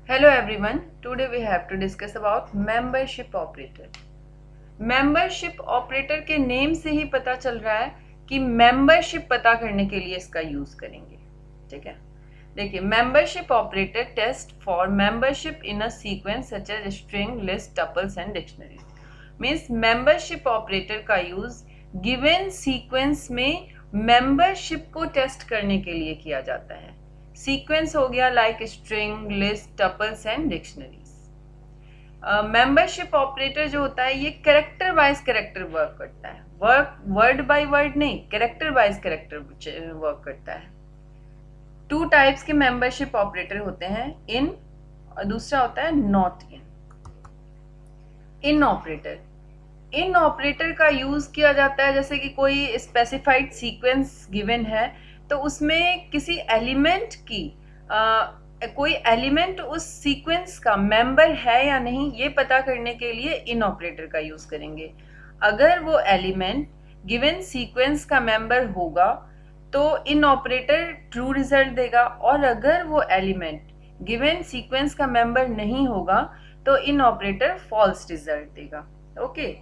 Hello everyone, today we have to discuss about membership operator. membership operator के name से ही पता चल रहा है कि membership पता करने के लिए इसका यूज करेंगे. ठीक है, देखिए membership operator test for membership in a sequence such as string, list, tuples and dictionaries. means membership operator का यूज given sequence में membership को टेस्ट करने के लिए किया जाता है. सीक्वेंस हो गया like string, list, tuples and dictionaries. Membership operator जो होता है ये कैरेक्टर वाइज कैरेक्टर वर्क करता है. वर्ड बाय वर्ड नहीं, कैरेक्टर वाइज कैरेक्टर वर्क करता है. टू टाइप्स के मेंबरशिप ऑपरेटर होते हैं, इन और दूसरा होता है नॉट इन. इन ऑपरेटर का यूज किया जाता है जैसे कि कोई स्पेसिफाइड सीक्वेंस गिवन है तो उसमें किसी एलिमेंट की कोई एलिमेंट उस सीक्वेंस का मेंबर है या नहीं ये पता करने के लिए इन ऑपरेटर का यूज करेंगे. अगर वो एलिमेंट गिवन सीक्वेंस का मेंबर होगा तो इन ऑपरेटर ट्रू रिजल्ट देगा, और अगर वो एलिमेंट गिवन सीक्वेंस का मेंबर नहीं होगा तो इन ऑपरेटर फॉल्स रिजल्ट देगा. ओके,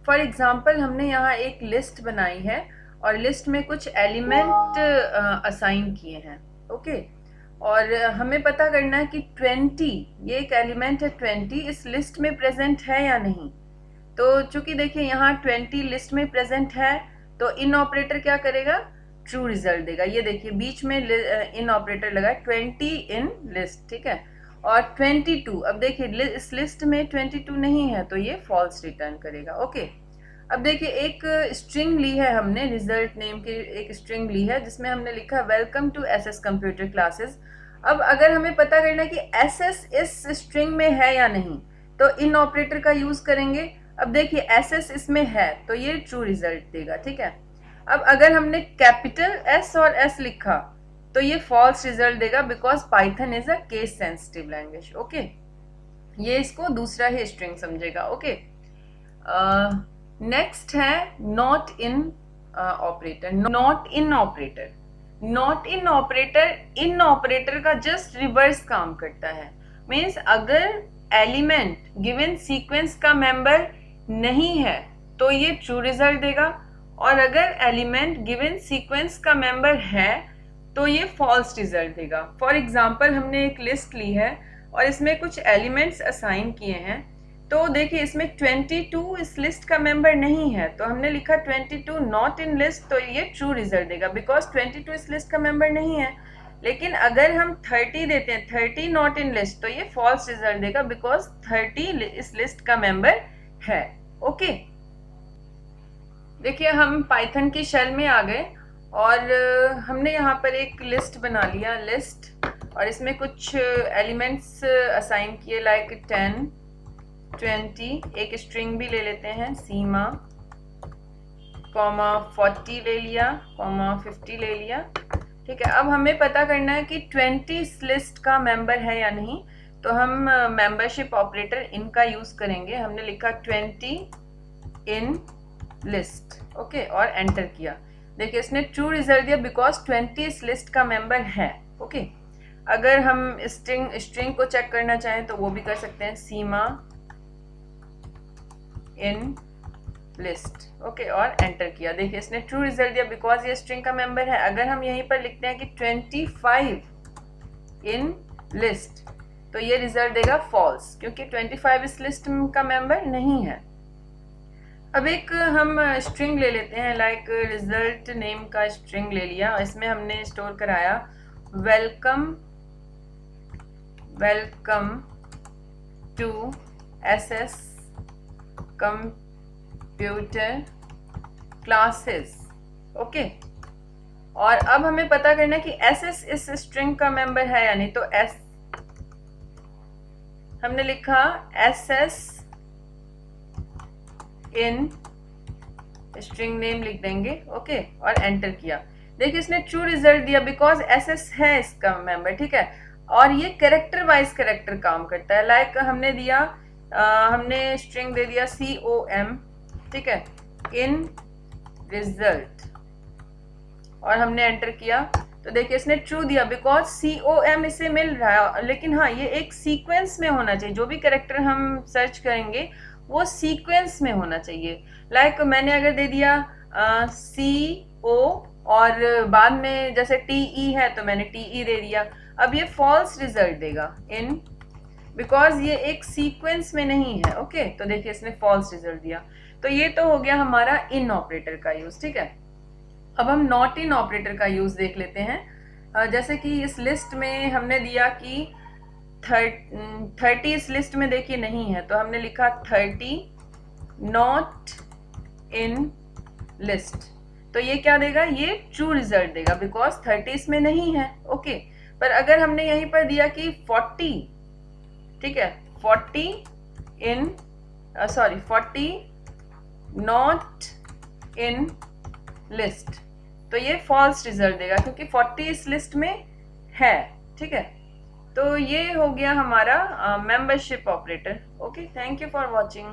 फॉर एग्जाम्पल हमने यहाँ एक लिस्ट बनाई है और लिस्ट में कुछ एलिमेंट असाइन किए हैं. ओके, और हमें पता करना है कि 20, ये एक एलिमेंट है 20, इस लिस्ट में प्रेजेंट है या नहीं. तो चूंकि देखिए यहाँ 20 लिस्ट में प्रेजेंट है तो इन ऑपरेटर क्या करेगा, ट्रू रिजल्ट देगा. ये देखिए बीच में इन ऑपरेटर लगा 20 इन लिस्ट. ठीक है, और 22, अब देखिए इस लिस्ट में 22 नहीं है तो ये फॉल्स रिटर्न करेगा. ओके, अब देखिए एक स्ट्रिंग ली है हमने, रिजल्ट नेम की एक स्ट्रिंग ली है जिसमें हमने लिखा welcome to SS computer classes. अब अगर हमें पता करना है कि एसएस इस स्ट्रिंग में है या नहीं तो इन ऑपरेटर का यूज करेंगे. अब देखिए एसएस इसमें है तो ये ट्रू रिजल्ट देगा. ठीक है, अब अगर हमने कैपिटल एस और एस लिखा तो ये फॉल्स रिजल्ट देगा because Python is a case sensitive language. Okay, ये इसको दूसरा ही स्ट्रिंग समझेगा. ओके, नेक्स्ट है not in operator. Not in operator का जस्ट रिवर्स काम करता है. मीन्स अगर एलिमेंट गिवन सीक्वेंस का मेंबर नहीं है तो ये ट्रू रिजल्ट देगा, और अगर एलिमेंट गिवन सीक्वेंस का मेंबर है तो ये फॉल्स रिजल्ट देगा. फॉर एग्जाम्पल हमने एक लिस्ट ली है और इसमें कुछ एलिमेंट्स असाइन किए हैं. तो देखिए इसमें 22 इस लिस्ट का मेंबर नहीं है तो हमने लिखा 22 नॉट इन लिस्ट, तो ये ट्रू रिजल्ट देगा बिकॉज 22 इस लिस्ट का मेंबर नहीं है. लेकिन अगर हम 30 देते हैं 30 नॉट इन लिस्ट तो ये फॉल्स रिजल्ट देगा बिकॉज 30 इस लिस्ट का मेंबर है. ओके, देखिए हम पाइथन की शेल में आ गए और हमने यहाँ पर एक लिस्ट बना लिया, लिस्ट, और इसमें कुछ एलिमेंट्स असाइन किए लाइक 10, 20, एक स्ट्रिंग भी ले लेते हैं सीमा, कॉमा 40 ले लिया, कॉमा 50 ले लिया. ठीक है, अब हमें पता करना है कि 20 इस लिस्ट का मेंबर है या नहीं तो हम मेंबरशिप ऑपरेटर इन का यूज करेंगे. हमने लिखा 20 इन लिस्ट. ओके, और एंटर किया. देखिए इसने ट्रू रिजल्ट दिया बिकॉज 20 इस लिस्ट का मेंबर है. ओके, अगर हम स्ट्रिंग को चेक करना चाहें तो वो भी कर सकते हैं, सीमा इन लिस्ट. ओके, और एंटर किया. देखिए इसने ट्रू रिजल्ट दिया बिकॉज ये स्ट्रिंग का मेंबर है. अगर हम यहीं पर लिखते हैं कि 25 इन लिस्ट तो ये रिजल्ट देगा फॉल्स क्योंकि 25 इस लिस्ट का मेंबर नहीं है. अब एक हम स्ट्रिंग ले लेते हैं लाइक रिजल्ट नेम का स्ट्रिंग ले लिया, इसमें हमने स्टोर कराया welcome to SS computer classes. Okay, और अब हमें पता करना है कि एसएस इस स्ट्रिंग का मेंबर है या नहीं. तो एस हमने लिखा एसएस इन स्ट्रिंग नेम लिख देंगे. ओके, और एंटर किया. देखिए इसने ट्रू रिजल्ट दिया बिकॉज एसएस है इसका मेंबर. ठीक है, और ये कैरेक्टर वाइज कैरेक्टर काम करता है. लाइक हमने दिया हमने स्ट्रिंग दे दिया COM. ठीक है, इन रिजल्ट, और हमने एंटर किया तो देखिए इसने ट्रू दिया बिकॉज COM इसे मिल रहा है, लेकिन हाँ ये एक सीक्वेंस में होना चाहिए, जो भी करेक्टर हम सर्च करेंगे वो सीक्वेंस में होना चाहिए। लाइक मैंने अगर दे दिया CO और बाद में जैसे TE है तो मैंने TE दे दिया, अब ये फॉल्स रिजल्ट देगा इन, बिकॉज ये एक सीक्वेंस में नहीं है। ओके तो देखिए इसने फॉल्स रिजल्ट दिया। तो ये तो हो गया हमारा इन ऑपरेटर का यूज, ठीक है। अब हम नॉट इन ऑपरेटर का यूज देख लेते हैं। जैसे कि इस लिस्ट में हमने दिया कि 30 इस लिस्ट में देखिए नहीं है, तो हमने लिखा 30 नॉट इन लिस्ट, तो ये क्या देगा, ये ट्रू रिजल्ट देगा बिकॉज 30 इसमें नहीं है। ओके पर अगर हमने यहीं पर दिया कि 40, ठीक है, 40 नॉट इन लिस्ट, तो ये फॉल्स रिजल्ट देगा क्योंकि 40 इस लिस्ट में है, ठीक है। तो ये हो गया हमारा membership operator. Okay, thank you for watching.